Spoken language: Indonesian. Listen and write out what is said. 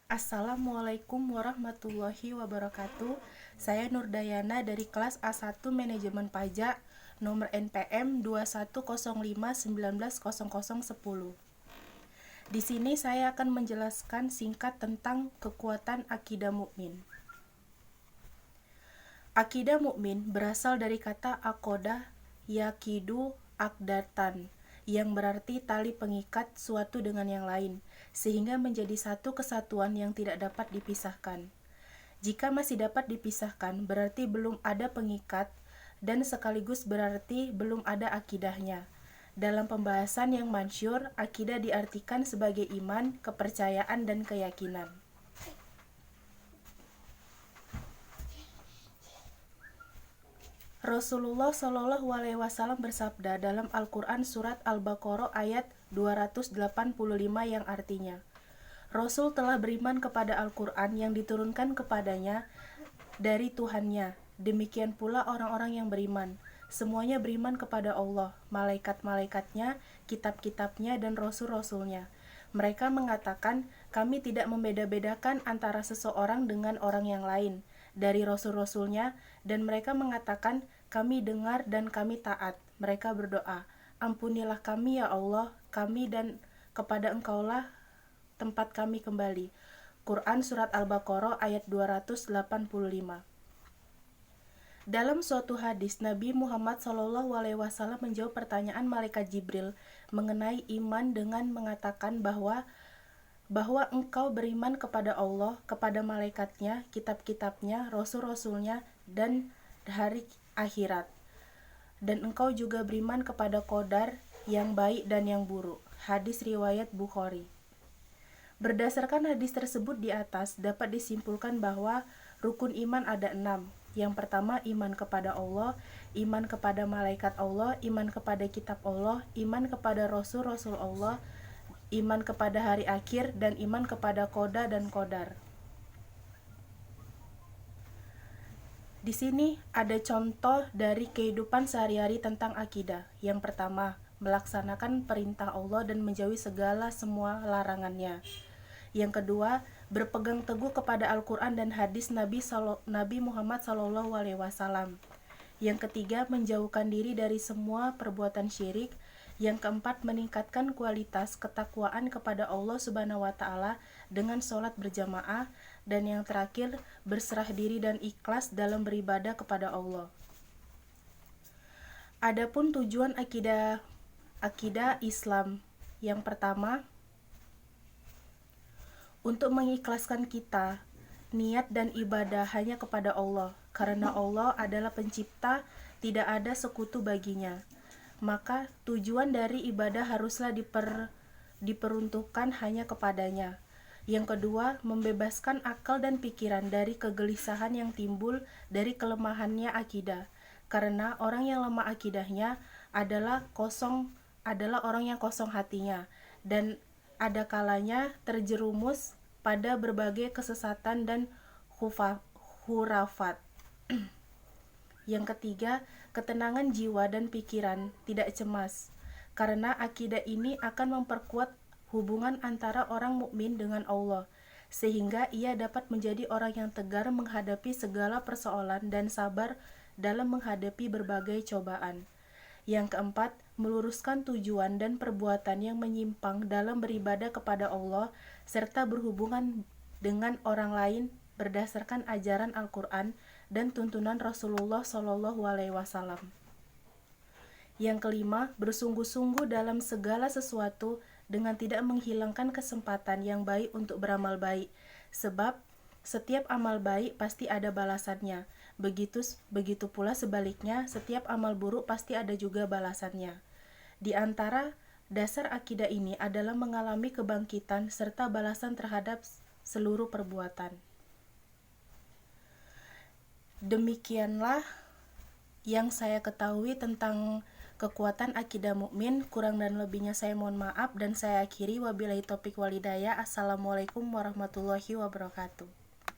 Assalamualaikum warahmatullahi wabarakatuh. Saya Nurdayana dari kelas A1 Manajemen Pajak, nomor NPM 2105190010. Di sini saya akan menjelaskan singkat tentang kekuatan akidah mukmin. Akidah mukmin berasal dari kata aqodah yaqidu aqdatan, yang berarti tali pengikat suatu dengan yang lain, sehingga menjadi satu kesatuan yang tidak dapat dipisahkan. Jika masih dapat dipisahkan, berarti belum ada pengikat, dan sekaligus berarti belum ada akidahnya. Dalam pembahasan yang mansyur, akidah diartikan sebagai iman, kepercayaan, dan keyakinan. Rasulullah Shallallahu Alaihi Wasallam bersabda dalam Al-Quran surat Al-Baqarah ayat 285 yang artinya, Rasul telah beriman kepada Al-Quran yang diturunkan kepadanya dari Tuhannya. Demikian pula orang-orang yang beriman. Semuanya beriman kepada Allah, malaikat-malaikatnya, kitab-kitabnya, dan rasul-rasulnya. Mereka mengatakan, kami tidak membeda-bedakan antara seseorang dengan orang yang lain dari rasul-rasulnya, dan mereka mengatakan, kami dengar dan kami taat. Mereka berdoa, ampunilah kami ya Allah, kami dan kepada Engkaulah tempat kami kembali. Quran Surat Al-Baqarah ayat 285. Dalam suatu hadis, Nabi Muhammad SAW menjawab pertanyaan malaikat Jibril mengenai iman dengan mengatakan bahwa engkau beriman kepada Allah, kepada malaikatnya, kitab-kitabnya, rasul-rasulnya, dan hari akhirat. Dan engkau juga beriman kepada qadar yang baik dan yang buruk. Hadis riwayat Bukhari. Berdasarkan hadis tersebut di atas, dapat disimpulkan bahwa rukun iman ada 6. Yang pertama, iman kepada Allah, iman kepada malaikat Allah, iman kepada kitab Allah, iman kepada rasul-rasul Allah, iman kepada hari akhir, dan iman kepada qada dan qadar. Di sini ada contoh dari kehidupan sehari-hari tentang akidah. Yang pertama, melaksanakan perintah Allah dan menjauhi segala semua larangannya. Yang kedua, berpegang teguh kepada Al-Quran dan hadis Nabi Muhammad SAW. Yang ketiga, menjauhkan diri dari semua perbuatan syirik. Yang keempat, meningkatkan kualitas ketakwaan kepada Allah Subhanahu wa Ta'ala dengan sholat berjamaah. Dan yang terakhir, berserah diri dan ikhlas dalam beribadah kepada Allah. Adapun tujuan akidah Islam, yang pertama, untuk mengikhlaskan kita, niat dan ibadah hanya kepada Allah, karena Allah adalah pencipta, tidak ada sekutu baginya. Maka tujuan dari ibadah haruslah diperuntukkan hanya kepadanya. Yang kedua, membebaskan akal dan pikiran dari kegelisahan yang timbul dari kelemahannya akidah. Karena orang yang lemah akidahnya adalah orang yang kosong hatinya, dan ada kalanya terjerumus pada berbagai kesesatan dan khurafat. Yang ketiga, ketenangan jiwa dan pikiran, tidak cemas. Karena akidah ini akan memperkuat hubungan antara orang mukmin dengan Allah, sehingga ia dapat menjadi orang yang tegar menghadapi segala persoalan dan sabar dalam menghadapi berbagai cobaan. Yang keempat, meluruskan tujuan dan perbuatan yang menyimpang dalam beribadah kepada Allah serta berhubungan dengan orang lain berdasarkan ajaran Al-Quran dan tuntunan Rasulullah SAW. Yang kelima, bersungguh-sungguh dalam segala sesuatu dengan tidak menghilangkan kesempatan yang baik untuk beramal baik, sebab setiap amal baik pasti ada balasannya. Begitu pula sebaliknya, setiap amal buruk pasti ada juga balasannya. Di antara dasar akidah ini adalah mengalami kebangkitan serta balasan terhadap seluruh perbuatan. Demikianlah yang saya ketahui tentang kekuatan akidah mukmin. Kurang dan lebihnya saya mohon maaf, dan saya akhiri wabillahi taufik wal hidayah. Assalamualaikum warahmatullahi wabarakatuh.